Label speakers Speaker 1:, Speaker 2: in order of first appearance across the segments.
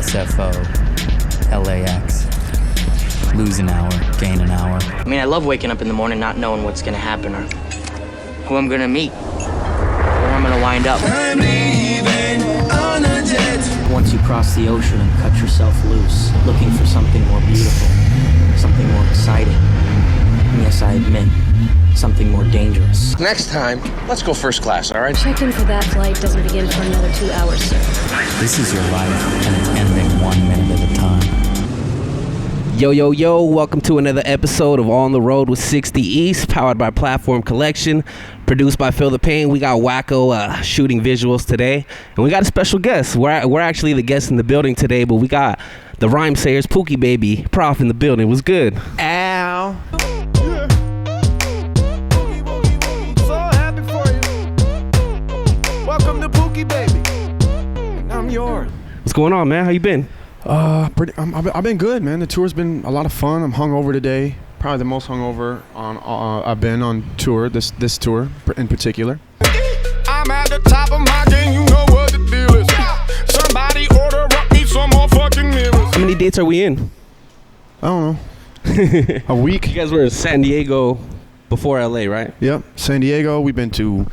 Speaker 1: SFO, LAX. Lose an hour, gain an hour.
Speaker 2: I mean, I love waking up in the morning not knowing what's gonna happen or who I'm gonna meet, where I'm gonna wind up.
Speaker 3: I'm leaving on a jet.
Speaker 4: Once you cross the ocean and cut yourself loose, looking for something more beautiful, something more exciting, and yes, I admit, something more dangerous.
Speaker 5: Next time, let's go first class, all right?
Speaker 6: Check-in for that flight doesn't begin for another 2 hours, sir.
Speaker 1: This is your life, and it's ending 1 minute at a time.
Speaker 7: Yo, welcome to another episode of On the Road with 60 East, powered by Platform Collection, produced by Feel the Pain. We got wacko shooting visuals today, and we got a special guest. We're actually the guests in the building today, but we got the Rhymesayers, Pookie Baby, Prof in the building. What's good?
Speaker 8: Ow. So happy for you. Welcome to Pookie Baby. And I'm yours.
Speaker 7: What's going on, man? How you been?
Speaker 8: I've been good, man. The tour's been a lot of fun. I'm hungover today. Probably the most hungover I've been on tour. This tour in particular.
Speaker 3: I'm at the top of my game, you know what the deal is. Somebody order up me some more fucking mirrors.
Speaker 7: How many dates are we in?
Speaker 8: I don't know. A week.
Speaker 7: You guys were in San Diego before LA, right?
Speaker 8: Yep. San Diego. We've been to,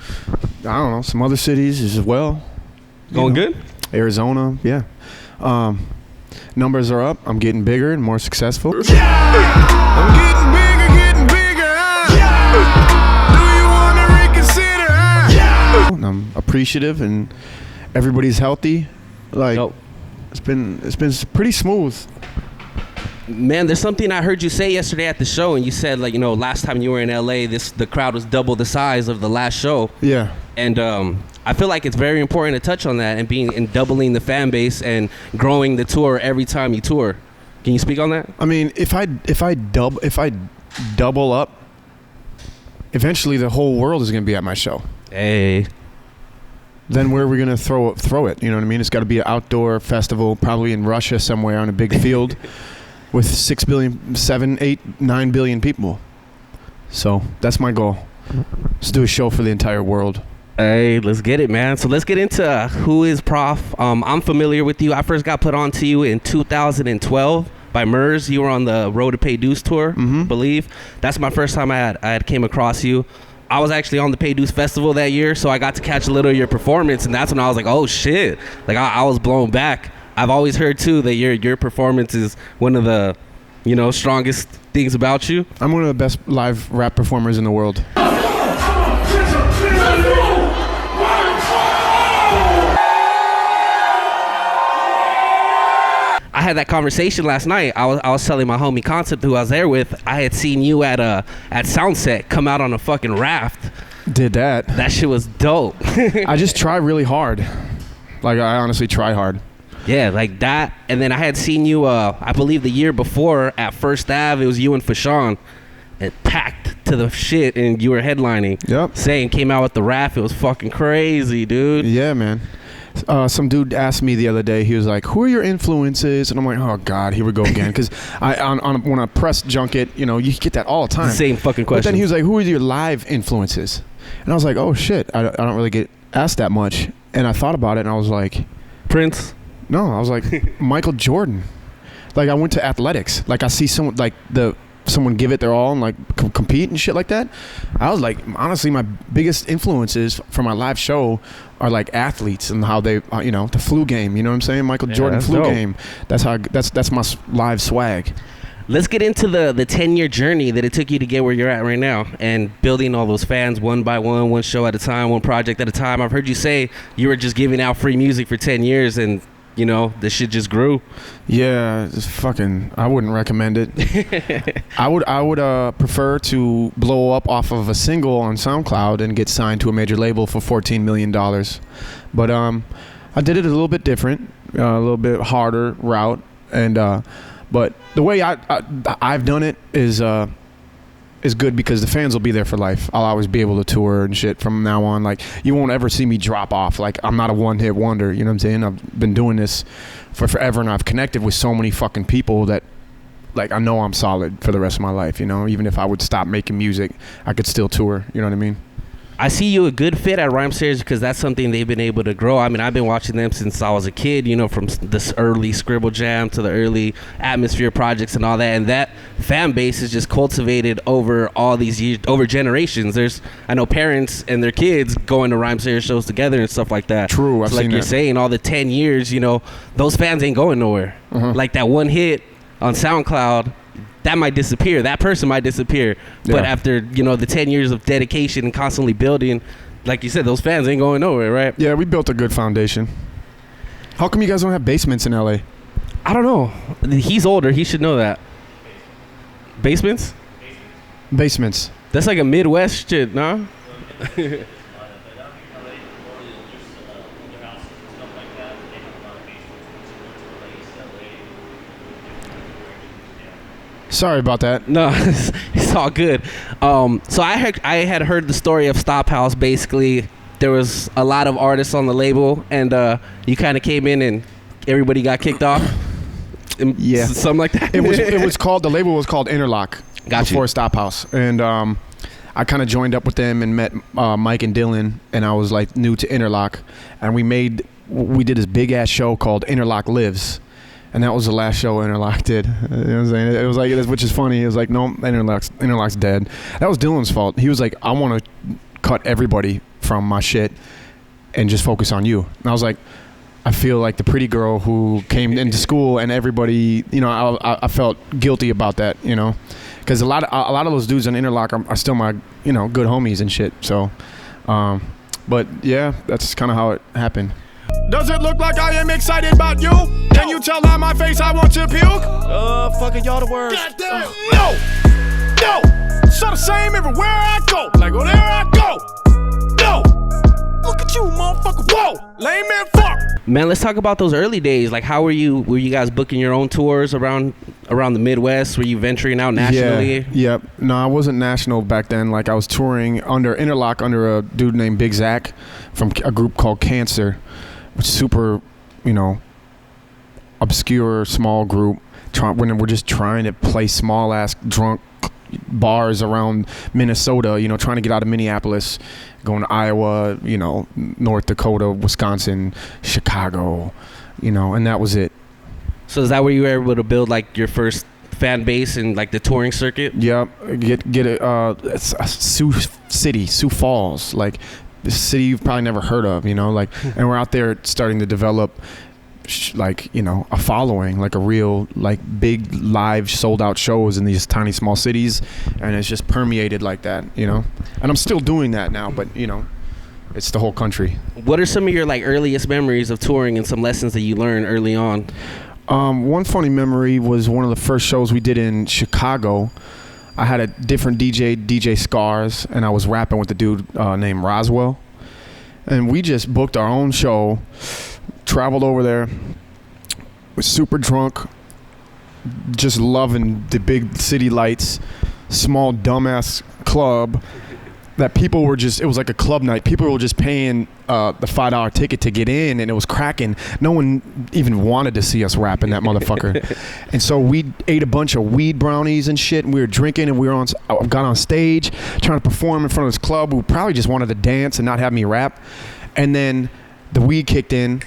Speaker 8: I don't know, some other cities as well.
Speaker 7: Going good?
Speaker 8: Arizona. Yeah. Numbers are up. I'm getting bigger and more successful.
Speaker 3: I'm getting bigger. Do you want to reconsider?
Speaker 8: And I'm appreciative, and everybody's healthy. Like,
Speaker 7: Nope.
Speaker 8: it's been pretty smooth.
Speaker 7: Man, there's something I heard you say yesterday at the show, and you said, like, you know, last time you were in LA, the crowd was double the size of the last show.
Speaker 8: Yeah.
Speaker 7: And I feel like it's very important to touch on that and doubling the fan base and growing the tour every time you tour. Can you speak on that?
Speaker 8: I mean, if I double up, eventually the whole world is gonna be at my show.
Speaker 7: Hey.
Speaker 8: Then where are we gonna throw it? You know what I mean? It's got to be an outdoor festival, probably in Russia somewhere on a big field, with 6 billion, 7, 8, 9 billion people. So that's my goal. Let's do a show for the entire world.
Speaker 7: Hey, let's get it, man. So let's get into who is Prof. I'm familiar with you. I first got put on to you in 2012 by Murs. You were on the Road to Pay Dues tour, believe. That's my first time I had came across you. I was actually on the Pay Dues Festival that year, so I got to catch a little of your performance, and that's when I was like, oh, shit. Like, I was blown back. I've always heard, too, that your performance is one of the, you know, strongest things about you.
Speaker 8: I'm one of the best live rap performers in the world.
Speaker 7: I had that conversation last night. I was telling my homie Concept, who I was there with, I had seen you at Soundset come out on a fucking raft.
Speaker 8: Did that.
Speaker 7: That shit was dope.
Speaker 8: I just try really hard. Like, I honestly try hard.
Speaker 7: Yeah, like that. And then I had seen you, I believe the year before at First Ave, it was you and Fashawn. It packed to the shit, and you were headlining.
Speaker 8: Yep.
Speaker 7: Saying came out with the raft. It was fucking crazy, dude.
Speaker 8: Yeah, man. Some dude asked me the other day, he was like, who are your influences? And I'm like, oh God, here we go again. Because when I press junket, you know, you get that all the time.
Speaker 7: Same fucking question.
Speaker 8: But then he was like, who are your live influences? And I was like, oh shit, I don't really get asked that much. And I thought about it, and I was like,
Speaker 7: Prince?
Speaker 8: No, I was like, Michael Jordan. Like, I went to athletics. Like, I see someone, like, someone give it their all and, like, compete and shit like that. I was like, honestly, my biggest influences for my live show are, like, athletes and how they, you know, the flu game. You know what I'm saying? Michael Jordan flu
Speaker 7: dope.
Speaker 8: game. That's my live swag.
Speaker 7: Let's get into the 10-year journey that it took you to get where you're at right now and building all those fans one by one show at a time, one project at a time. I've heard you say you were just giving out free music for 10 years and, you know, the shit just grew.
Speaker 8: Yeah, it's fucking, I wouldn't recommend it. I would prefer to blow up off of a single on SoundCloud and get signed to a major label for $14 million. But I did it a little bit different, a little bit harder route. And but the way I've done it is good because the fans will be there for life. I'll always be able to tour and shit from now on. Like, you won't ever see me drop off. Like, I'm not a one-hit wonder, you know what I'm saying? I've been doing this for forever, and I've connected with so many fucking people that, like, I know I'm solid for the rest of my life, you know? Even if I would stop making music, I could still tour, you know what I mean?
Speaker 7: I see you a good fit at Rhymesayers because that's something they've been able to grow. I mean, I've been watching them since I was a kid, you know, from this early Scribble Jam to the early Atmosphere projects and all that. And that fan base is just cultivated over all these years, over generations. I know parents and their kids going to Rhymesayers shows together and stuff like that.
Speaker 8: True, I've
Speaker 7: so like
Speaker 8: seen
Speaker 7: you're
Speaker 8: that.
Speaker 7: saying, all the 10 years, you know, those fans ain't going nowhere. Like that one hit on SoundCloud, that might disappear. That person might disappear. But
Speaker 8: Yeah.
Speaker 7: after, you know, the 10 years of dedication and constantly building, like you said, those fans ain't going nowhere, right?
Speaker 8: Yeah, we built a good foundation. How come you guys don't have basements in LA?
Speaker 7: I don't know. He's older. He should know that. Basements?
Speaker 8: Basements.
Speaker 7: That's like a Midwest shit, nah?
Speaker 8: Sorry about that.
Speaker 7: No, it's all good. So I had heard the story of Stop House. Basically, there was a lot of artists on the label, and you kind of came in and everybody got kicked off.
Speaker 8: Yeah.
Speaker 7: Something like that.
Speaker 8: It was called, the label was called Interlock.
Speaker 7: Got you.
Speaker 8: Before Stop House. And I kind of joined up with them and met Mike and Dylan, and I was like new to Interlock, and we did this big ass show called Interlock Lives. And that was the last show Interlock did. You know what I'm saying? It was like, which is funny. It was like, no, Interlock's dead. That was Dylan's fault. He was like, I want to cut everybody from my shit and just focus on you. And I was like, I feel like the pretty girl who came into school, and everybody, you know, I felt guilty about that, you know, because a lot of those dudes on Interlock are still my, you know, good homies and shit. So, but yeah, that's kind of how it happened.
Speaker 3: Does it look like I am excited about you? Can you tell on my face I want to puke?
Speaker 5: Fucking y'all the worst.
Speaker 3: Goddamn. No. So the same everywhere I go. Like, oh, there I go. No. Look at you, motherfucker. Whoa. Lame man fuck.
Speaker 7: Man, let's talk about those early days. Like, how were you guys booking your own tours around the Midwest? Were you venturing out nationally?
Speaker 8: Yeah. No, I wasn't national back then. Like, I was touring under Interlock under a dude named Big Zach from a group called Cancer, which is super, you know, obscure, small group. When we're just trying to play small ass drunk bars around Minnesota, you know, trying to get out of Minneapolis, going to Iowa, you know, North Dakota, Wisconsin, Chicago, you know, and that was it.
Speaker 7: So is that where you were able to build like your first fan base and like the touring circuit?
Speaker 8: Yep. Get it. It's Sioux Falls, like this city you've probably never heard of, you know, like, and we're out there starting to develop like, you know, a following, like a real, like big live sold out shows in these tiny small cities, and it's just permeated like that, you know, and I'm still doing that now, but you know, it's the whole country.
Speaker 7: What are some of your like earliest memories of touring and some lessons that you learned early on?
Speaker 8: One funny memory was one of the first shows we did in Chicago. I had a different DJ Scars, and I was rapping with a dude named Roswell, and we just booked our own show, traveled over there, was super drunk, just loving the big city lights, small dumbass club that people were just, it was like a club night. People were just paying the $5 ticket to get in, and it was cracking. No one even wanted to see us rapping that motherfucker. And so we ate a bunch of weed brownies and shit, and we were drinking, and we were got on stage trying to perform in front of this club who probably just wanted to dance and not have me rap. And then the weed kicked in.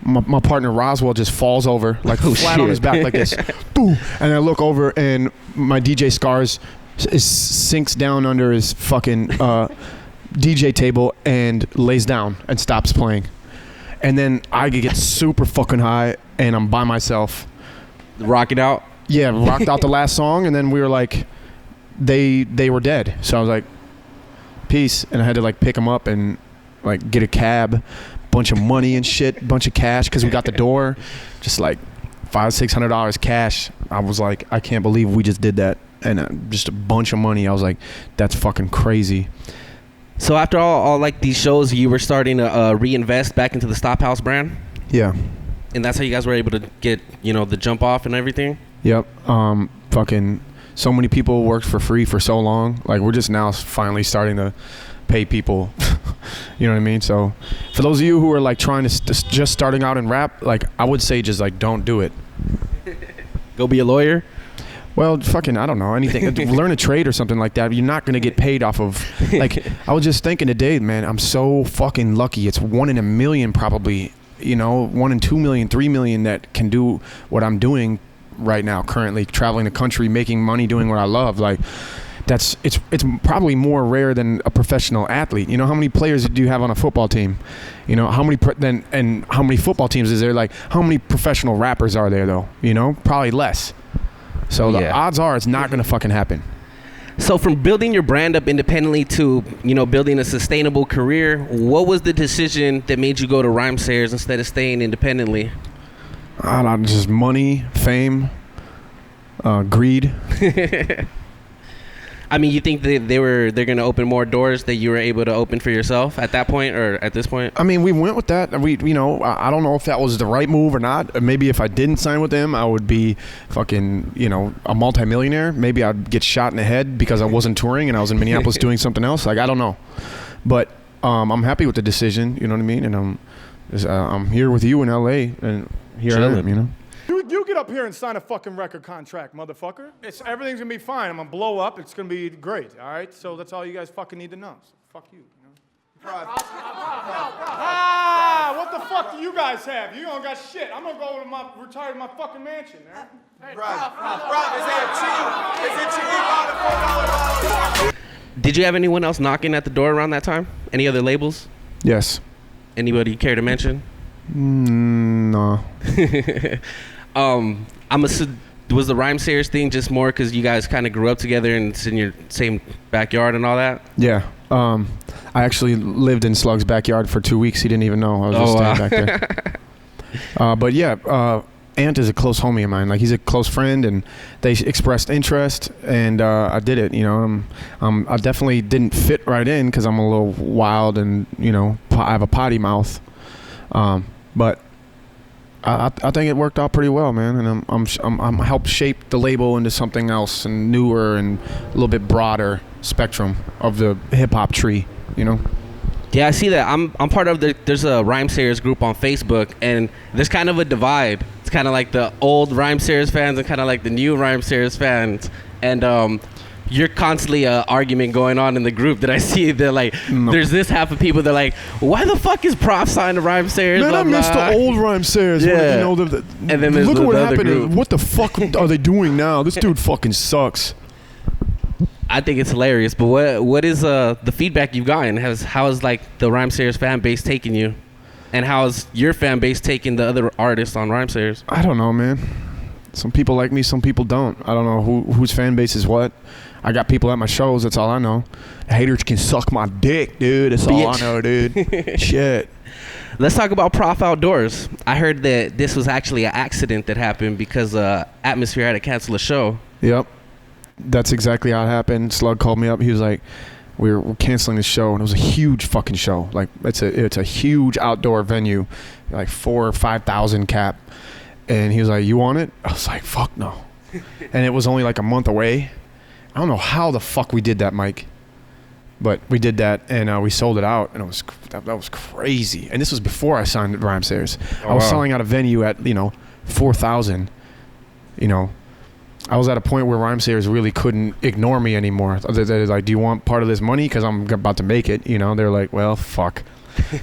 Speaker 8: My partner Roswell just falls over, like flat on his back like this. Boom. And I look over, and my DJ Scars sinks down under his fucking DJ table and lays down and stops playing. And then I get super fucking high, and I'm by myself.
Speaker 7: Rock it out?
Speaker 8: Yeah, rocked out the last song, and then we were like, they were dead. So I was like, peace. And I had to like pick them up and like get a cab, bunch of money and shit, bunch of cash, because we got the door, just like $500-600 cash. I was like, I can't believe we just did that. And just a bunch of money. I was like, that's fucking crazy.
Speaker 7: So after all like these shows, you were starting to reinvest back into the Stop House brand?
Speaker 8: Yeah.
Speaker 7: And that's how you guys were able to get, you know, the jump off and everything?
Speaker 8: Yep. Fucking so many people worked for free for so long. Like, we're just now finally starting to pay people. You know what I mean? So for those of you who are like trying to just starting out in rap, like, I would say just like don't do it.
Speaker 7: Go be a lawyer?
Speaker 8: Well, fucking, I don't know, anything. Learn a trade or something like that. You're not going to get paid off of, like, I was just thinking today, man, I'm so fucking lucky. It's 1 in a million probably, 1 in 2 million, 3 million that can do what I'm doing right now, currently traveling the country, making money, doing what I love. Like, it's probably more rare than a professional athlete. How many players do you have on a football team? How many and how many football teams is there? Like, how many professional rappers are there though? Probably less. So the odds are it's not going to fucking happen.
Speaker 7: So from building your brand up independently to, building a sustainable career, what was the decision that made you go to Rhymesayers instead of staying independently?
Speaker 8: I don't know, just money, fame, greed.
Speaker 7: I mean, you think that they're going to open more doors that you were able to open for yourself at that point or at this point?
Speaker 8: I mean, we went with that. I don't know if that was the right move or not. Maybe if I didn't sign with them, I would be fucking, a multimillionaire. Maybe I'd get shot in the head because I wasn't touring and I was in Minneapolis doing something else. Like, I don't know. But I'm happy with the decision, you know what I mean? And I'm here with you in LA and here I am,
Speaker 3: You get up here and sign a fucking record contract, motherfucker. Everything's gonna be fine. I'm gonna blow up. It's gonna be great, all right? So that's all you guys fucking need to know. So fuck you, what the fuck do you guys have? You don't got shit. I'm gonna go to retire to my fucking mansion, man. Hey,
Speaker 7: Did you have anyone else knocking at the door around that time? Any other labels?
Speaker 8: Yes.
Speaker 7: Anybody care to mention?
Speaker 8: No.
Speaker 7: Was the Rhymesayers thing just more because you guys kind of grew up together and it's in your same backyard and all that?
Speaker 8: Yeah. I actually lived in Slug's backyard for 2 weeks. He didn't even know I was just staying back there. But yeah, Ant is a close homie of mine. Like, he's a close friend, and they expressed interest, and I did it. I definitely didn't fit right in because I'm a little wild and I have a potty mouth. But I think it worked out pretty well, man, and I'm helped shape the label into something else and newer and a little bit broader spectrum of the hip hop tree,
Speaker 7: Yeah, I see that. I'm part of there's a Rhymesayers group on Facebook, and there's kind of a divide. It's kind of like the old Rhymesayers fans and kind of like the new Rhymesayers fans, and you're constantly an argument going on in the group that I see. They're like, there's this half of people that are like, why the fuck is Prof signed to Rhymesayers?
Speaker 8: Man, I miss the old Rhymesayers.
Speaker 7: Yeah.
Speaker 8: And then look at what happened. What the fuck are they doing now? This dude fucking sucks.
Speaker 7: I think it's hilarious. But what is the feedback you've gotten? How is like the Rhymesayers fan base taking you? And how's your fan base taking the other artists on Rhymesayers?
Speaker 8: I don't know, man. Some people like me, some people don't. I don't know whose fan base is what. I got people at my shows, that's all I know. Haters can suck my dick, dude. That's all I know, dude. Shit.
Speaker 7: Let's talk about Prof Outdoors. I heard that this was actually an accident that happened because Atmosphere had to cancel a show.
Speaker 8: Yep. That's exactly how it happened. Slug called me up. He was like, we're canceling this show, and it was a huge fucking show. Like, it's a huge outdoor venue, like 4,000 or 5,000 cap. And he was like, you want it? I was like, fuck no. And it was only like a month away. I don't know how the fuck we did that, Mike. But we did that, and we sold it out, and that was crazy. And this was before I signed at Rhymesayers. I was selling out a venue at 4,000. I was at a point where Rhymesayers really couldn't ignore me anymore. They're like, do you want part of this money? Because I'm about to make it. They're like, well, fuck.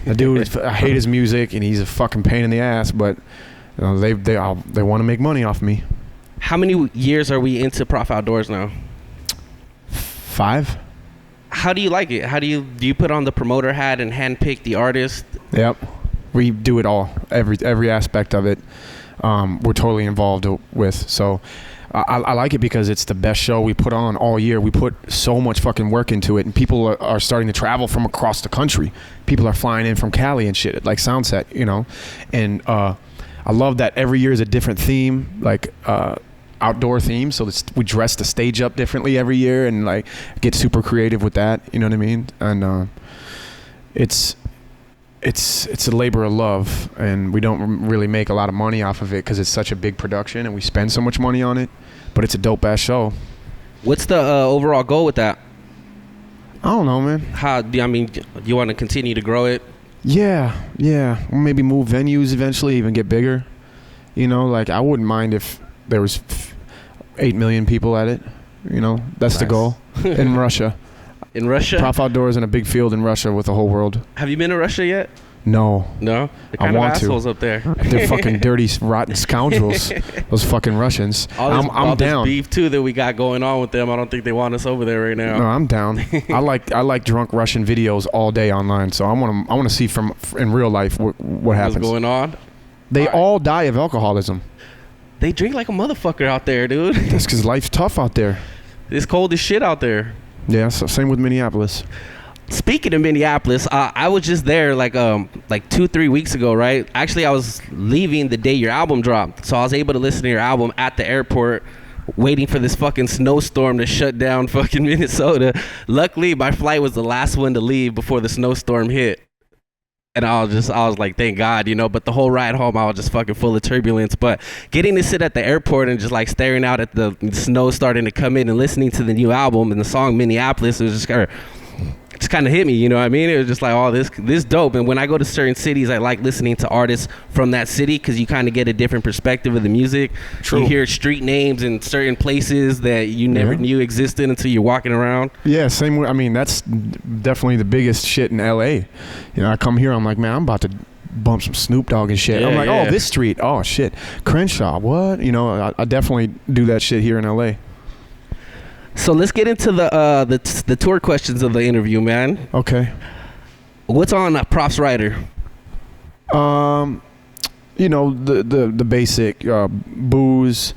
Speaker 8: The dude, I hate his music, and he's a fucking pain in the ass. But they want to make money off me.
Speaker 7: How many years are we into Prof Outdoors now?
Speaker 8: 5.
Speaker 7: How do you like it? How do you put on the promoter hat and handpick the artist?
Speaker 8: Yep, we do it all. Every aspect of it, we're totally involved with. So I like it because it's the best show we put on all year. We put so much fucking work into it, and people are starting to travel from across the country. People are flying in from Cali and shit, like Soundset, And I love that every year is a different theme, like outdoor theme. So we dress the stage up differently every year and like get super creative with that. You know what I mean? And it's a labor of love, and we don't really make a lot of money off of it because it's such a big production and we spend so much money on it. But it's a dope ass show.
Speaker 7: What's the overall goal with that?
Speaker 8: I don't know, man.
Speaker 7: Do you want to continue to grow it?
Speaker 8: Yeah. Maybe move venues eventually, even get bigger. Like, I wouldn't mind if there was 8 million people at it. You know, that's the goal. In Russia.
Speaker 7: In Russia?
Speaker 8: Prof Outdoors in a big field in Russia with the whole world.
Speaker 7: Have you been to Russia yet?
Speaker 8: No.
Speaker 7: No? They're kind
Speaker 8: I
Speaker 7: of
Speaker 8: want
Speaker 7: assholes
Speaker 8: to.
Speaker 7: up there.
Speaker 8: They're fucking dirty, rotten scoundrels. Those fucking Russians. I'm down.
Speaker 7: This beef too that we got going on with them. I don't think they want us over there right now.
Speaker 8: No, I'm down. I like drunk Russian videos all day online. So I want to see from in real life what happens.
Speaker 7: What's going on?
Speaker 8: They all die of alcoholism.
Speaker 7: They drink like a motherfucker out there, dude.
Speaker 8: That's because life's tough out there.
Speaker 7: It's cold as shit out there.
Speaker 8: Yeah, so same with Minneapolis.
Speaker 7: Speaking of Minneapolis, I was just there like 2-3 weeks ago, right? Actually, I was leaving the day your album dropped, so I was able to listen to your album at the airport, waiting for this fucking snowstorm to shut down fucking Minnesota. Luckily, my flight was the last one to leave before the snowstorm hit. And I was like, thank God, you know, but the whole ride home, I was just fucking full of turbulence. But getting to sit at the airport and just like staring out at the snow starting to come in and listening to the new album and the song Minneapolis, it was just kind of hit me, you know what I mean? It was just like, oh, this dope. And when I go to certain cities, I like listening to artists from that city because you kind of get a different perspective of the music.
Speaker 8: True.
Speaker 7: You hear street names in certain places that you never knew existed until you're walking around.
Speaker 8: Yeah, same way. I mean, that's definitely the biggest shit in LA. You know, I come here, I'm like, man, I'm about to bump some Snoop Dogg and shit.
Speaker 7: Yeah,
Speaker 8: I'm like,
Speaker 7: yeah.
Speaker 8: oh, this street, oh shit, Crenshaw, what? You know, I definitely do that shit here in LA.
Speaker 7: So let's get into the tour questions of the interview, man.
Speaker 8: Okay.
Speaker 7: What's on Prof's rider?
Speaker 8: You know, the basic booze.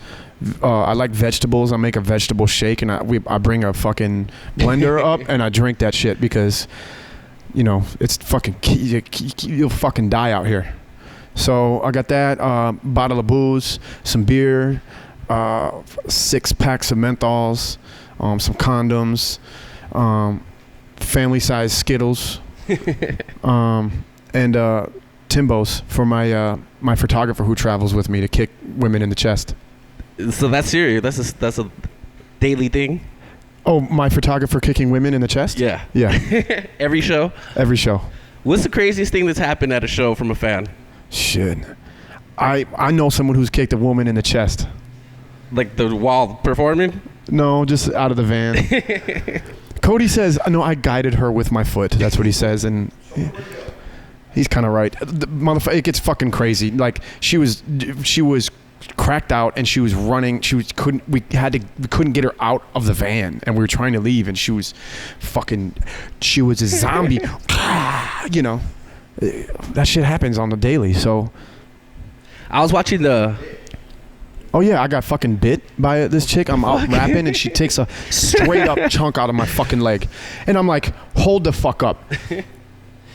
Speaker 8: I like vegetables. I make a vegetable shake, and I bring a fucking blender up, and I drink that shit because, you know, it's fucking you'll fucking die out here. So I got that bottle of booze, some beer, 6 packs of menthols, some condoms, family-sized Skittles, and Timbos for my photographer who travels with me to kick women in the chest.
Speaker 7: So that's serious. That's a daily thing.
Speaker 8: Oh, my photographer kicking women in the chest?
Speaker 7: Yeah.
Speaker 8: Yeah.
Speaker 7: Every show.
Speaker 8: Every show.
Speaker 7: What's the craziest thing that's happened at a show from a fan?
Speaker 8: Shit. I know someone who's kicked a woman in the chest.
Speaker 7: Like the while performing?
Speaker 8: No, just out of the van. Cody says, no, I guided her with my foot. That's what he says, and he's kind of right. The motherfucker, it gets fucking crazy. Like she was cracked out and she was running. We couldn't get her out of the van, and we were trying to leave, and she was a zombie. You know, that shit happens on the daily. So
Speaker 7: I was watching
Speaker 8: oh yeah, I got fucking bit by this chick. I'm out rapping and she takes a straight up chunk out of my fucking leg. And I'm like, hold the fuck up.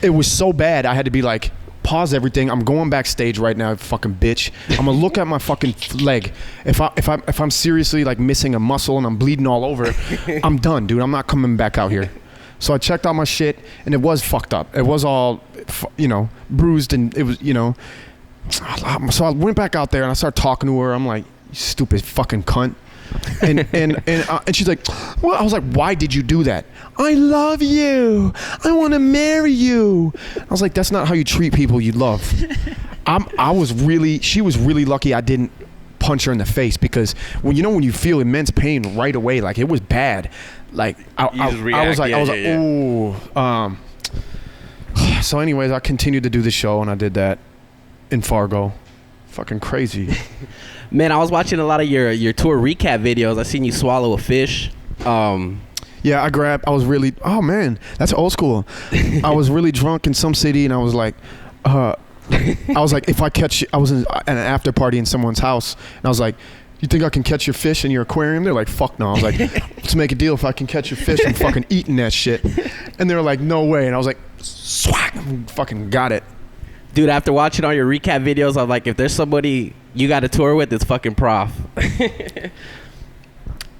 Speaker 8: It was so bad I had to be like, pause everything. I'm going backstage right now, fucking bitch. I'm gonna look at my fucking leg. If I'm seriously like missing a muscle and I'm bleeding all over, I'm done, dude. I'm not coming back out here. So I checked out my shit and it was fucked up. It was all, you know, bruised, and it was, you know. So I went back out there and I started talking to her. I'm like, you stupid fucking cunt. And she's like, well, I was like, why did you do that? I love you. I want to marry you. I was like, that's not how you treat people you love. She was really lucky I didn't punch her in the face, because when you feel immense pain right away, like it was bad. Like I was like, ooh. So anyways, I continued to do the show and I did that in Fargo. Fucking crazy.
Speaker 7: Man, I was watching a lot of your tour recap videos. I seen you swallow a fish.
Speaker 8: Yeah, I was really, oh man, that's old school. I was really drunk in some city and I was like, if I catch you, I was at an after party in someone's house and I was like, you think I can catch your fish in your aquarium? They're like, fuck no. I was like, let's make a deal. If I can catch your fish, I'm fucking eating that shit. And they were like, no way. And I was like, swag, fucking got it.
Speaker 7: Dude, after watching all your recap videos, I'm like, if there's somebody you got to tour with, it's fucking Prof.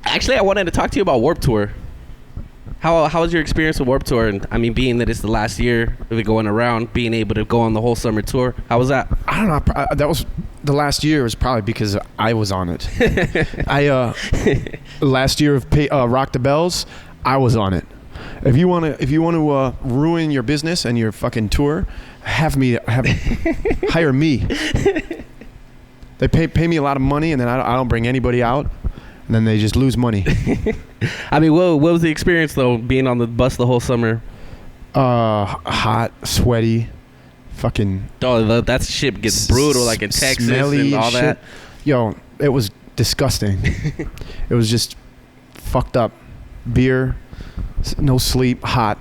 Speaker 7: Actually, I wanted to talk to you about Warped Tour. How was your experience with Warped Tour? And I mean, being that it's the last year of it going around, being able to go on the whole summer tour, how was that?
Speaker 8: I don't know. That was the last year. Was probably because I was on it. Last year of Rock the Bells, I was on it. If you want to ruin your business and your fucking tour, hire me. They pay me a lot of money, and then I don't bring anybody out. and then they just lose money.
Speaker 7: I mean, what was the experience though, being on the bus the whole summer?
Speaker 8: Hot, sweaty, fucking.
Speaker 7: Oh, that shit gets brutal, like in Texas and all that.
Speaker 8: Yo, it was disgusting. It was just fucked up. Beer, no sleep, hot.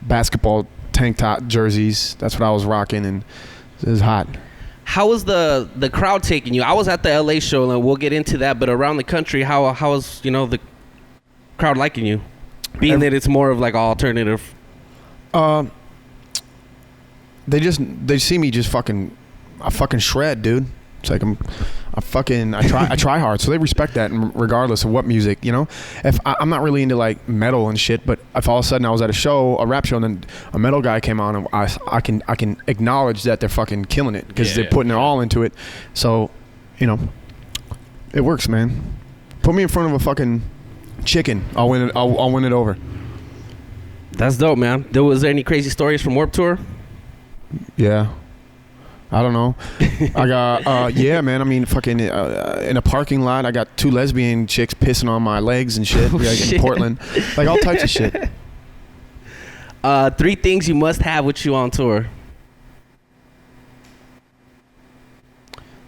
Speaker 8: Basketball tank top jerseys. That's what I was rocking, and it was hot.
Speaker 7: How was the crowd taking you? I was at the LA show, and we'll get into that. But around the country, how was the crowd liking you? Being that it's more of like alternative.
Speaker 8: They see me just fucking shred, dude. It's like I try hard, so they respect that, regardless of what music, If I'm not really into like metal and shit, but if all of a sudden I was at a rap show, and then a metal guy came on, and I can acknowledge that they're fucking killing it because they're putting their all into it. So, it works, man. Put me in front of a fucking chicken, I'll win it. I'll win it over.
Speaker 7: That's dope, man. Was there any crazy stories from Warped Tour?
Speaker 8: Yeah. I don't know. I got, yeah, man. I mean, fucking in a parking lot, I got 2 lesbian chicks pissing on my legs and shit. Shit. In Portland. Like, all types of shit.
Speaker 7: 3 things you must have with you on tour.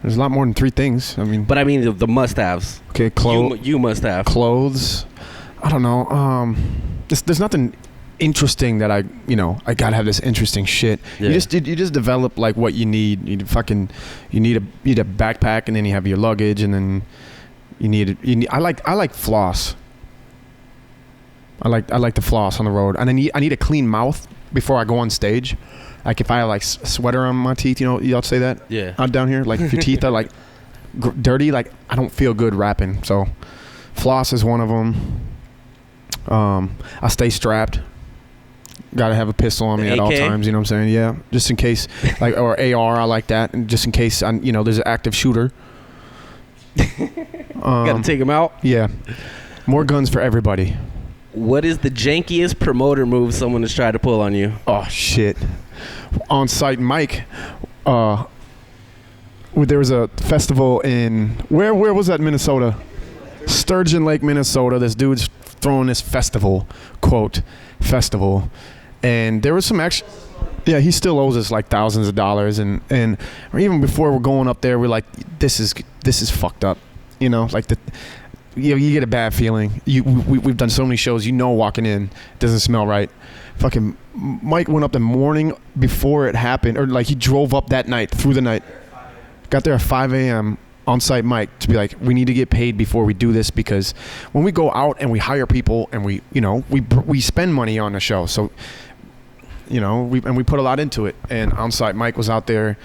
Speaker 8: There's a lot more than 3 things.
Speaker 7: But I mean the must-haves.
Speaker 8: Okay,
Speaker 7: you must have.
Speaker 8: Clothes. I don't know. There's nothing interesting that I gotta have this interesting shit. Yeah. You just develop like what you need. You need a backpack, and then you have your luggage, and then you need I like floss. I like to floss on the road, and I need a clean mouth before I go on stage. Like if I have like sweater on my teeth, y'all say that?
Speaker 7: Yeah.
Speaker 8: Out down here, like if your teeth are like dirty, like I don't feel good rapping. So floss is one of them. I stay strapped. Gotta have a pistol on me at all times, you know what I'm saying? Yeah, just in case, like, or AR, I like that, and just in case, there's an active shooter.
Speaker 7: Gotta take him out?
Speaker 8: Yeah. More guns for everybody.
Speaker 7: What is the jankiest promoter move someone has tried to pull on you?
Speaker 8: Oh, shit. On-site mic, there was a festival in, where was that, Minnesota? Sturgeon Lake, Minnesota. This dude's throwing this festival, and there was some action. Yeah, he still owes us like thousands of dollars, and even before we're going up there, we're like, this is fucked up, like you get a bad feeling. We've done so many shows, walking in, it doesn't smell right. Fucking Mike went up the morning before it happened, or like he drove up that night, through the night, got there at 5 a.m. on-site mic to be like, we need to get paid before we do this, because when we go out and we hire people and we spend money on the show, so we put a lot into it. And on-site Mike was out there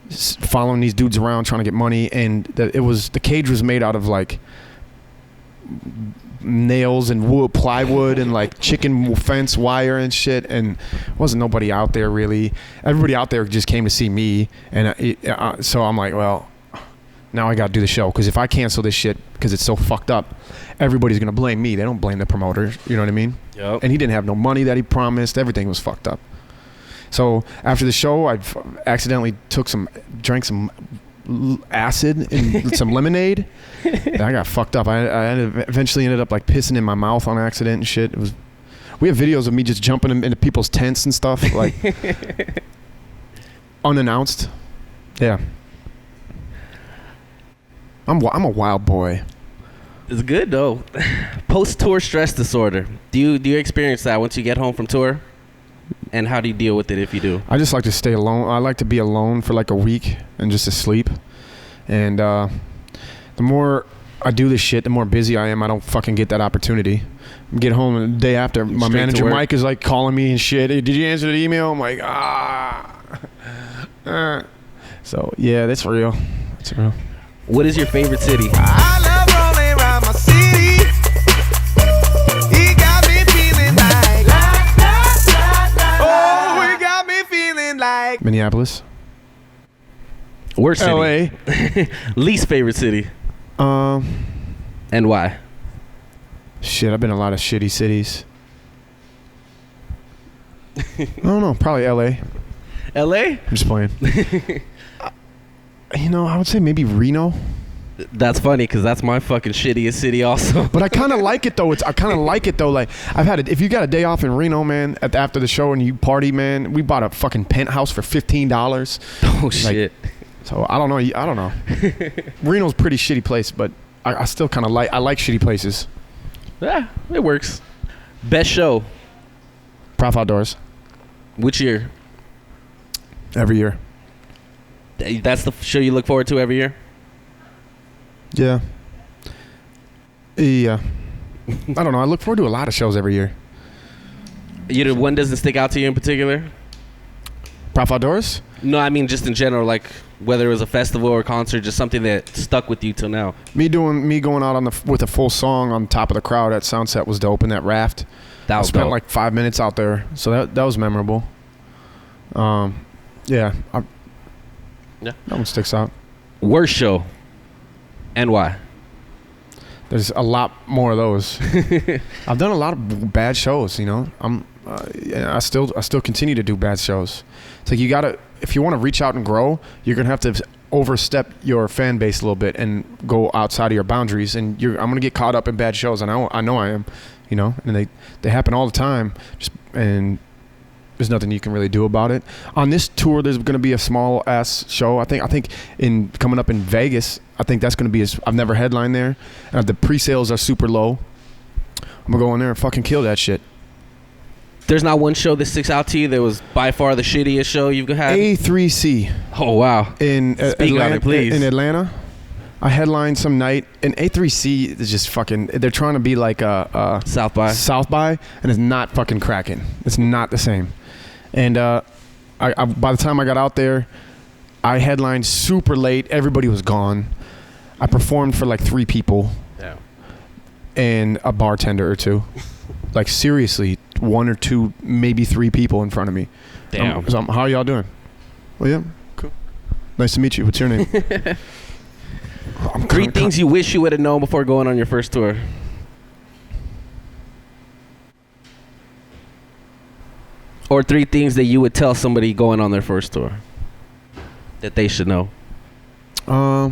Speaker 8: following these dudes around trying to get money, and the cage was made out of like nails and plywood and like chicken fence wire and shit, and wasn't nobody out there really. Everybody out there just came to see me, and so I'm like, well, now I got to do the show, because if I cancel this shit because it's so fucked up, everybody's going to blame me. They don't blame the promoter. You know what I mean?
Speaker 7: Yep.
Speaker 8: And he didn't have no money that he promised. Everything was fucked up. So after the show, I accidentally drank some acid and some lemonade. And I got fucked up. I eventually ended up like pissing in my mouth on accident and shit. We have videos of me just jumping into people's tents and stuff, like unannounced. Yeah. I'm a wild boy.
Speaker 7: It's good though. Post-tour stress disorder. Do you experience that once you get home from tour? And how do you deal with it if you do?
Speaker 8: I just like to stay alone. I like to be alone for like a week and just to sleep. And the more I do this shit, the more busy I am. I don't fucking get that opportunity. Get home the day after, my manager Mike is like calling me and shit. Hey, did you answer the email? I'm like, So yeah, that's real. That's real.
Speaker 7: What is your favorite city?
Speaker 3: I love rolling around my city. He got me feeling like, oh, he got me feeling like
Speaker 8: Minneapolis.
Speaker 7: Worst city.
Speaker 8: LA.
Speaker 7: Least favorite city.
Speaker 8: And
Speaker 7: why?
Speaker 8: Shit, I've been in a lot of shitty cities. I don't know, probably LA.
Speaker 7: LA?
Speaker 8: I'm just playing. I would say maybe Reno.
Speaker 7: That's funny because that's my fucking shittiest city also.
Speaker 8: But I kind of like it though. I kind of like it though. Like I've had it. If you got a day off in Reno, man, after the show and you party, man, we bought a fucking penthouse for $15.
Speaker 7: Oh shit.
Speaker 8: So I don't know. Reno's a pretty shitty place, but I still kind of like. I like shitty places.
Speaker 7: Yeah, it works. Best show.
Speaker 8: Prof Outdoors.
Speaker 7: Which year?
Speaker 8: Every year.
Speaker 7: That's the show you look forward to every year?
Speaker 8: Yeah. Yeah. I don't know. I look forward to a lot of shows every year.
Speaker 7: One doesn't stick out to you in particular?
Speaker 8: Prof Outdoors?
Speaker 7: No, I mean just in general, like whether it was a festival or a concert, just something that stuck with you till now.
Speaker 8: Me going out with a full song on top of the crowd at Soundset was dope in that raft.
Speaker 7: That was
Speaker 8: I spent
Speaker 7: dope.
Speaker 8: like 5 minutes out there, so that was memorable. Yeah. That one sticks out.
Speaker 7: Worst show. And why?
Speaker 8: There's a lot more of those. I've done a lot of bad shows, you know. I still continue to do bad shows. It's like you gotta, if you want to reach out and grow, you're gonna have to overstep your fan base a little bit and go outside of your boundaries. And I'm gonna get caught up in bad shows, and I know I am, you know. And they happen all the time. And there's nothing you can really do about it. On this tour, there's going to be a small ass show. I think in coming up in Vegas, I think that's going to be. I've never headlined there, and the pre-sales are super low. I'm gonna go in there and fucking kill that shit.
Speaker 7: There's not one show that sticks out to you that was by far the shittiest show you've had?
Speaker 8: A3C.
Speaker 7: Oh wow.
Speaker 8: In
Speaker 7: Speak on it, please.
Speaker 8: In Atlanta, I headlined some night, and A3C is just fucking. They're trying to be like a
Speaker 7: South by,
Speaker 8: and it's not fucking cracking. It's not the same. And I by the time I got out there, I headlined super late. Everybody was gone. I performed for like 3 people.
Speaker 7: Yeah.
Speaker 8: And a bartender or 2. Like seriously, 1 or 2, maybe 3 people in front of me.
Speaker 7: Damn.
Speaker 8: How are y'all doing? Well, yeah, cool. Nice to meet you. What's your name?
Speaker 7: 3 things you wish you would have known before going on your first tour. Or 3 things that you would tell somebody going on their first tour that they should know.
Speaker 8: Well,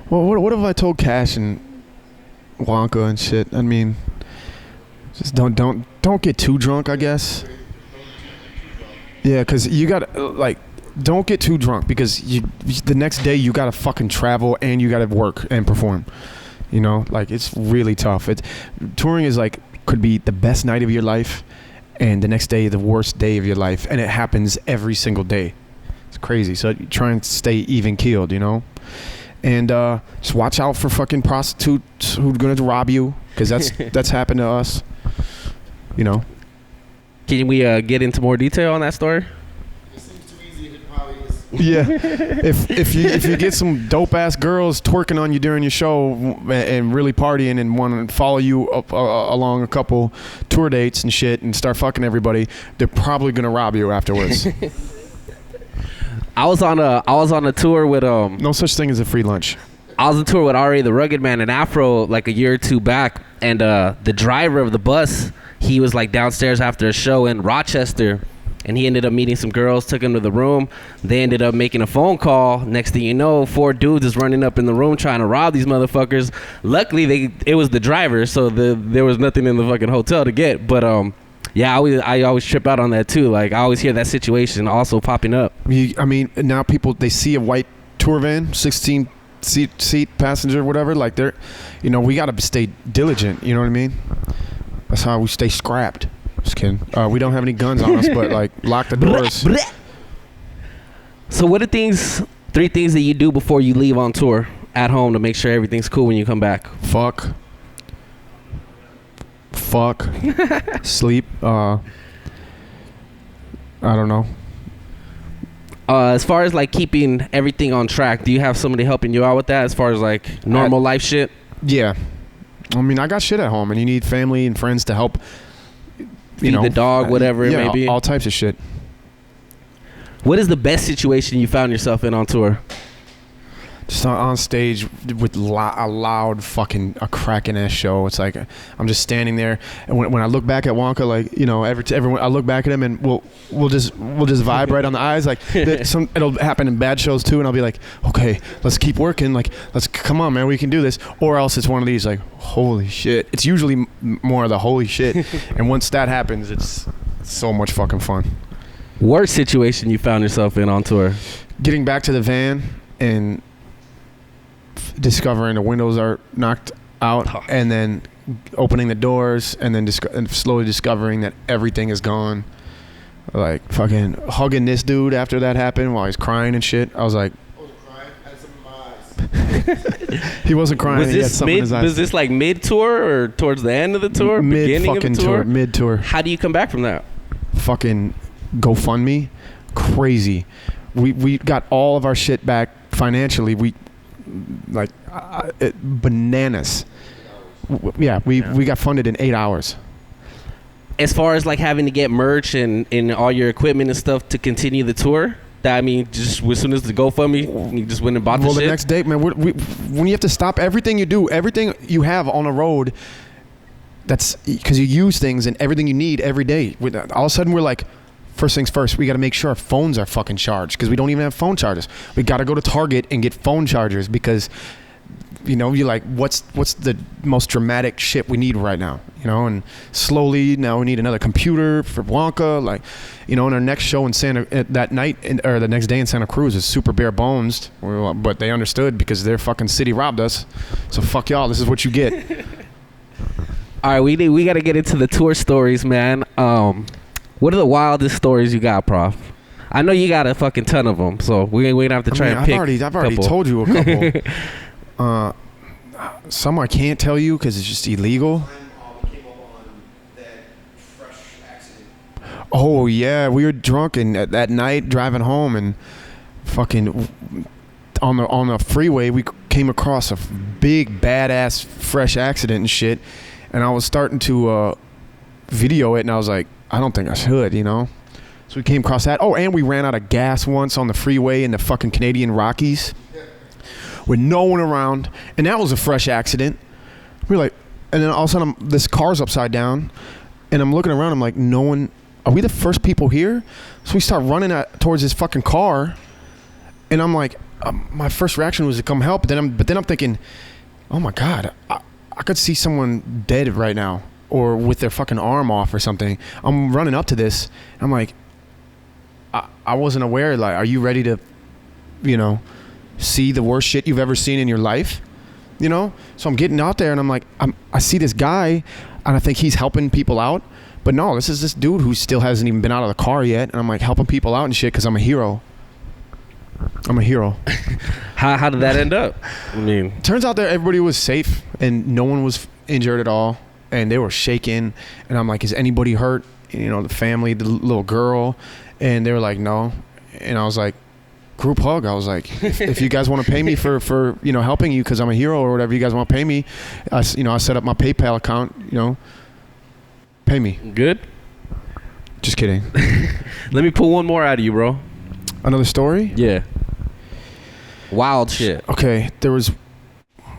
Speaker 8: what have I told Cash and Wonka and shit? I mean, just don't get too drunk, I guess. Yeah, because you got to, like, don't get too drunk because the next day you got to fucking travel and you got to work and perform. You know, like, it's really tough. Touring is like, could be the best night of your life and the next day the worst day of your life, and it happens every single day. It's crazy. So you try and stay even keeled, you know. And just watch out for fucking prostitutes who are gonna rob you, because that's happened to us, you know.
Speaker 7: Can we get into more detail on that story?
Speaker 9: It seems too easy. It probably is.
Speaker 8: Yeah, if you get some dope ass girls twerking on you during your show and really partying and want to follow you up along a couple tour dates and shit and start fucking everybody, they're probably gonna rob you afterwards.
Speaker 7: I was on a tour with
Speaker 8: no such thing as a free lunch.
Speaker 7: I was on tour with R.A. the Rugged Man and Afro like a year or 2 back, and the driver of the bus, he was like downstairs after a show in Rochester, and he ended up meeting some girls, took him to the room. They ended up making a phone call. Next thing you know, 4 dudes is running up in the room trying to rob these motherfuckers. Luckily, it was the driver, so there was nothing in the fucking hotel to get. But yeah, I always trip out on that too. Like, I always hear that situation also popping up.
Speaker 8: I mean, now people, they see a white tour van, 16 seat passenger, whatever. Like, they're, you know, we got to stay diligent. You know what I mean? That's how we stay scrapped. Just kidding. We don't have any guns on us, but like, lock the doors.
Speaker 7: So what are 3 things that you do before you leave on tour at home to make sure everything's cool when you come back?
Speaker 8: Fuck. Sleep. I don't know.
Speaker 7: As far as like keeping everything on track, do you have somebody helping you out with that as far as like normal life shit?
Speaker 8: Yeah. I mean, I got shit at home, and you need family and friends to help.
Speaker 7: Feed the dog, whatever it may be.
Speaker 8: All types of shit.
Speaker 7: What is the best situation you found yourself in on tour?
Speaker 8: just on stage with a loud fucking cracking ass show. It's like I'm just standing there, and when I look back at Wonka, like, you know, everyone, I look back at him, and we'll just vibe right on the eyes. Like it'll happen in bad shows too, and I'll be like, okay, let's keep working. Like, let's come on, man, we can do this. Or else it's one of these like, holy shit. It's usually more of the holy shit, and once that happens, it's so much fucking fun.
Speaker 7: Worst situation you found yourself in on tour?
Speaker 8: Getting back to the van and discovering the windows are knocked out, and then opening the doors, and then and slowly discovering that everything is gone. Like fucking hugging this dude after that happened while he's crying and shit. I was like, he wasn't crying.
Speaker 7: Was this like mid tour or towards the end of the tour? Beginning of the tour?
Speaker 8: Mid tour.
Speaker 7: How do you come back from that?
Speaker 8: Fucking GoFundMe, crazy. We got all of our shit back financially. We like bananas. Yeah, we got funded in 8 hours.
Speaker 7: As far as like having to get merch and all your equipment and stuff to continue the tour, that, I mean, just as soon as the GoFundMe, you just went and bought the shit?
Speaker 8: Well, the next day, man, when you have to stop everything you do, everything you have on the road, that's because you use things and everything you need every day. All of a sudden, we're like, first things first, we got to make sure our phones are fucking charged because we don't even have phone chargers. We got to go to Target and get phone chargers because, you know, you're like, what's the most dramatic shit we need right now? You know, and slowly now we need another computer for Wonka. Like, you know, in our next show in that night or the next day in Santa Cruz is super bare bones, but they understood because their fucking city robbed us. So fuck y'all. This is what you get.
Speaker 7: All right, we got to get into the tour stories, man. What are the wildest stories you got, Prof? I know you got a fucking ton of them, so we're gonna have to try and pick.
Speaker 8: I've already told you a couple. Some I can't tell you because it's just illegal. Oh yeah, we were drunk and that night driving home and fucking on the freeway we came across a big badass fresh accident and shit, and I was starting to video it and I was like, I don't think I should, you know. So we came across that. Oh, and we ran out of gas once on the freeway in the fucking Canadian Rockies with no one around, and that was a fresh accident. We were like, and then all of a sudden this car's upside down, and I'm looking around. I'm like, no one. Are we the first people here? So we start running towards this fucking car, and I'm like, my first reaction was to come help, but then I'm thinking, oh my god, I could see someone dead right now or with their fucking arm off or something. I'm running up to this. I'm like, I wasn't aware. Like, are you ready to, you know, see the worst shit you've ever seen in your life? You know? So I'm getting out there and I'm like, I see this guy and I think he's helping people out. But no, this is this dude who still hasn't even been out of the car yet. And I'm like helping people out and shit because I'm a hero. I'm a hero.
Speaker 7: How did that end up? I mean,
Speaker 8: turns out that everybody was safe and no one was injured at all. And they were shaking. And I'm like, is anybody hurt? And, you know, the family, the little girl. And they were like, no. And I was like, group hug. I was like, if you guys want to pay me for you know, helping you because I'm a hero or whatever, you guys want to pay me, I set up my PayPal account, you know, pay me.
Speaker 7: Good?
Speaker 8: Just kidding.
Speaker 7: Let me pull one more out of you, bro.
Speaker 8: Another story?
Speaker 7: Yeah. Wild shit.
Speaker 8: Okay, there was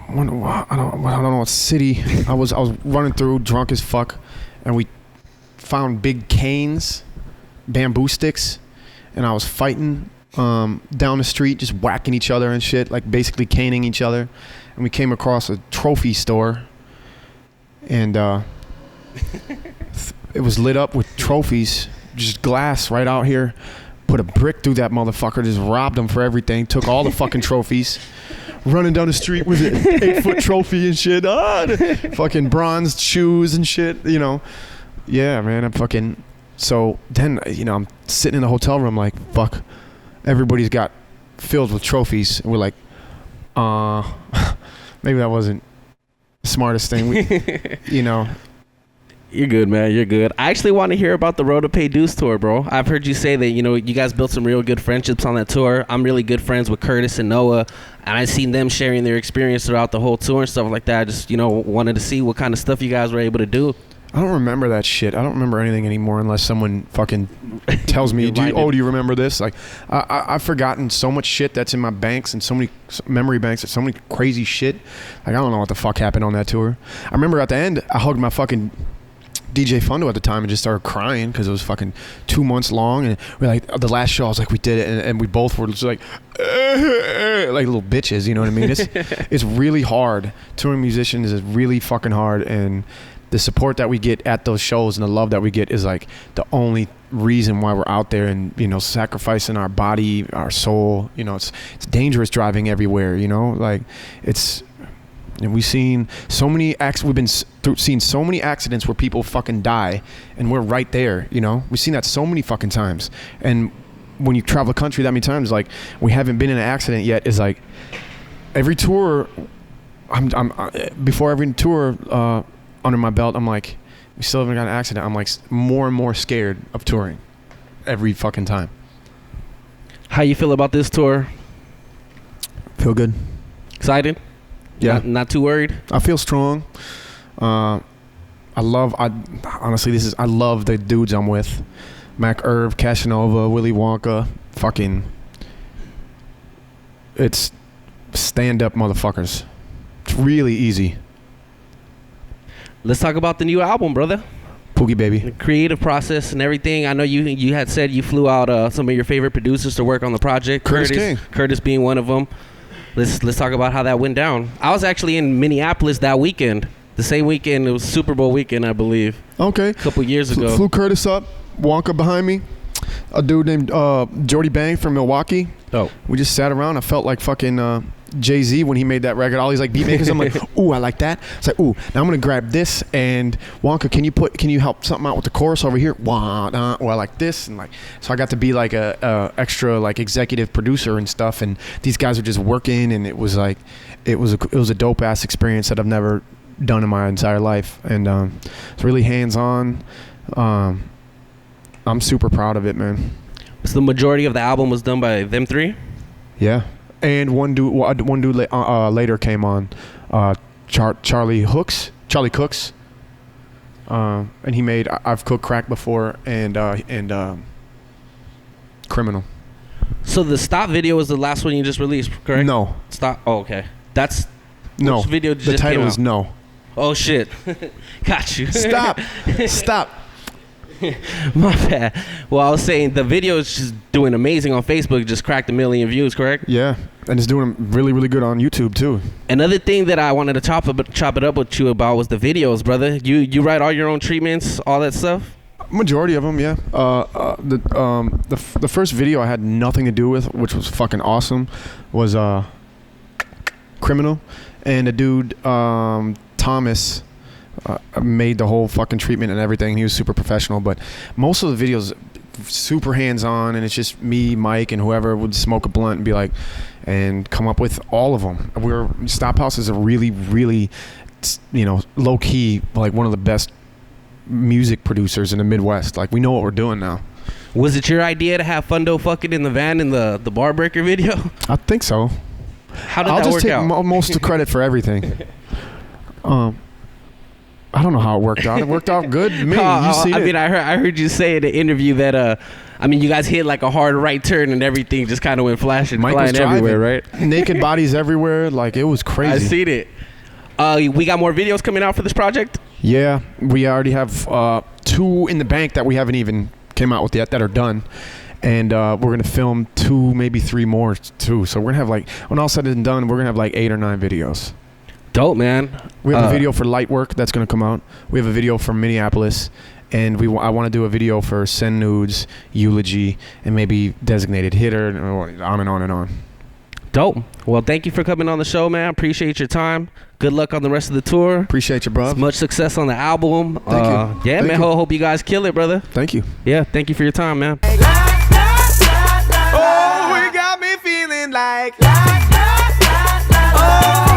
Speaker 8: one, I don't know what city. I was running through drunk as fuck, and we found big canes, bamboo sticks, and I was fighting down the street, just whacking each other and shit, like basically caning each other. And we came across a trophy store, and it was lit up with trophies, just glass right out here. Put a brick through that motherfucker, just robbed him for everything, took all the fucking trophies. Running down the street with an 8-foot trophy and shit. Fucking bronze shoes and shit, you know. Yeah, man, I'm fucking... So then, you know, I'm sitting in the hotel room like, fuck, everybody's got filled with trophies. And we're like, maybe that wasn't the smartest thing. You know.
Speaker 7: You're good, man. You're good. I actually want to hear about the Road to Pay Dues tour, bro. I've heard you say that, you know, you guys built some real good friendships on that tour. I'm really good friends with Curtis and Noah, and I've seen them sharing their experience throughout the whole tour and stuff like that. I just, you know, wanted to see what kind of stuff you guys were able to do.
Speaker 8: I don't remember that shit. I don't remember anything anymore unless someone fucking tells me, do you remember this? Like, I've forgotten so much shit that's in my banks and so many memory banks and so many crazy shit. Like, I don't know what the fuck happened on that tour. I remember at the end, I hugged my fucking DJ Fundo at the time and just started crying because it was fucking 2 months long. And we're like, the last show, I was like, we did it. And we both were just like little bitches, you know what I mean? It's really hard. Touring musicians is really fucking hard. And the support that we get at those shows and the love that we get is like the only reason why we're out there and, you know, sacrificing our body, our soul. You know, it's dangerous driving everywhere, you know, like and we've seen so many seeing so many accidents where people fucking die and we're right there, you know. We've seen that so many fucking times. And when you travel the country that many times, like, we haven't been in an accident yet. Is like every tour, before every tour under my belt, I'm like, we still haven't got an accident. I'm like more and more scared of touring every fucking time.
Speaker 7: How you feel about this tour?
Speaker 8: Feel good.
Speaker 7: Excited?
Speaker 8: Yeah.
Speaker 7: Not too worried?
Speaker 8: I feel strong. I love the dudes I'm with. Mac Irv, Casanova, Willy Wonka. Fucking, it's stand-up motherfuckers. It's really easy.
Speaker 7: Let's talk about the new album, brother.
Speaker 8: Pookie Baby.
Speaker 7: The creative process and everything. I know you had said you flew out some of your favorite producers to work on the project.
Speaker 8: Curtis King.
Speaker 7: Curtis being one of them. Let's talk about how that went down. I was actually in Minneapolis that weekend. The same weekend. It was Super Bowl weekend, I believe.
Speaker 8: Okay.
Speaker 7: A couple years ago.
Speaker 8: Flew Curtis up. Wonka behind me. A dude named Jordy Bang from Milwaukee.
Speaker 7: Oh.
Speaker 8: We just sat around. I felt like fucking Jay-Z when he made that record. All these like beat makers. I'm like, ooh, I like that. It's like, ooh, now I'm gonna grab this and Wonka, can you help something out with the chorus over here? Or I like this, and like, so I got to be like a extra like executive producer and stuff. And these guys were just working, and it was like, it was a dope ass experience that I've never done in my entire life. And it's really hands on. I'm super proud of it, man.
Speaker 7: So the majority of the album was done by them three?
Speaker 8: Yeah. And one dude later came on, Charlie Cooks, and he made I've Cooked Crack Before and Criminal.
Speaker 7: So the Stop video was the last one you just released, correct?
Speaker 8: No.
Speaker 7: Stop. Oh, okay. That's
Speaker 8: no.
Speaker 7: Which video
Speaker 8: The
Speaker 7: just
Speaker 8: title
Speaker 7: came
Speaker 8: is
Speaker 7: out?
Speaker 8: No.
Speaker 7: Oh shit. Got you.
Speaker 8: Stop.
Speaker 7: My bad. Well, I was saying the video is just doing amazing on Facebook. Just cracked 1 million views, correct?
Speaker 8: Yeah, and it's doing really, really good on YouTube too.
Speaker 7: Another thing that I wanted to chop it up with you about was the videos, brother. You write all your own treatments, all that stuff?
Speaker 8: Majority of them, yeah. The first video I had nothing to do with, which was fucking awesome, was Criminal, and the dude Thomas made the whole fucking treatment and everything. He was super professional, but most of the videos super hands-on, and it's just me, Mike, and whoever would smoke a blunt and be like, and come up with all of them. Stop House is a really, really, you know, low-key, like one of the best music producers in the Midwest. Like, we know what we're doing now.
Speaker 7: Was it your idea to have Fundo fucking in the van in the Bar Breaker video?
Speaker 8: I think so.
Speaker 7: How did that work out?
Speaker 8: I'll just take most of the credit for everything. I don't know how it worked out. It worked out good to me.
Speaker 7: I heard you say in the interview that you guys hit like a hard right turn and everything just kind of went flashing, flying everywhere, right?
Speaker 8: Naked bodies everywhere. Like, it was crazy.
Speaker 7: I seen it. We got more videos coming out for this project?
Speaker 8: Yeah, we already have 2 in the bank that we haven't even came out with yet that are done. And we're going to film 2, maybe 3 more too. So we're going to have like, when all said and done, we're going to have like 8 or 9 videos.
Speaker 7: Dope, man.
Speaker 8: We have a video for Light Work that's going to come out. We have a video from Minneapolis, and I want to do a video for Send Nudes, Eulogy, and maybe Designated Hitter, and on and on and on.
Speaker 7: Dope. Well, thank you for coming on the show, man. Appreciate your time. Good luck on the rest of the tour.
Speaker 8: Appreciate you, bro.
Speaker 7: Much success on the album.
Speaker 8: Thank you.
Speaker 7: Yeah, man. Hope you guys kill it, brother.
Speaker 8: Thank you.
Speaker 7: Yeah, thank you for your time, man.
Speaker 3: Oh, we got me feeling like. Oh.